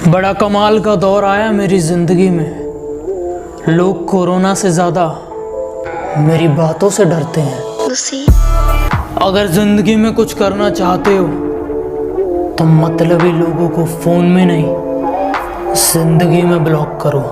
बड़ा कमाल का दौर आया मेरी ज़िंदगी में। लोग कोरोना से ज़्यादा मेरी बातों से डरते हैं। अगर ज़िंदगी में कुछ करना चाहते हो तो मतलबी लोगों को फ़ोन में नहीं, ज़िंदगी में ब्लॉक करो।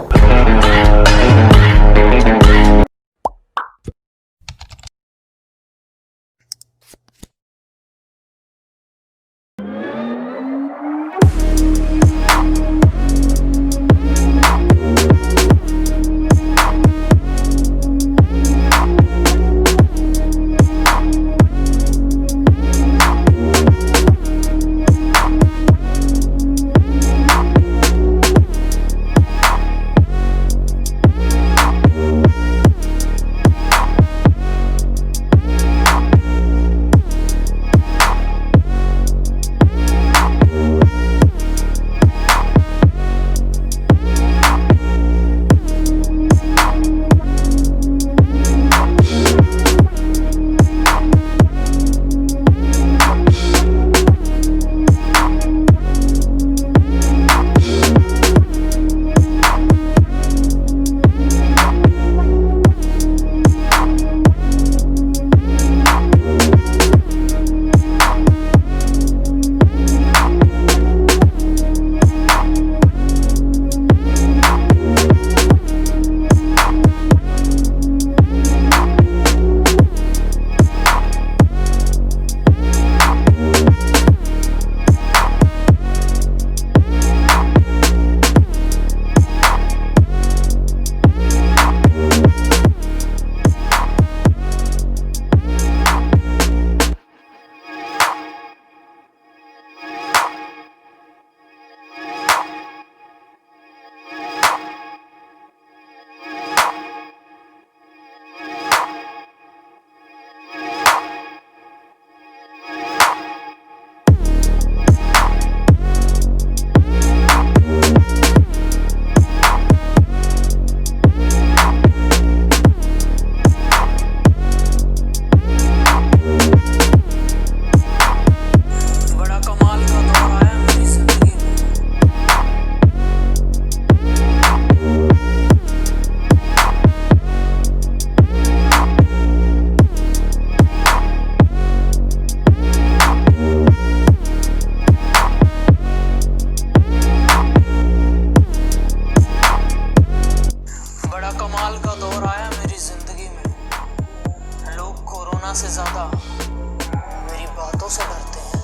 कमाल का दौर आया मेरी जिंदगी में। लोग कोरोना से ज्यादा मेरी बातों से डरते हैं।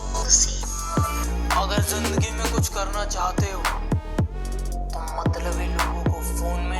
अगर जिंदगी में कुछ करना चाहते हो तो मतलबी लोगों को फोन में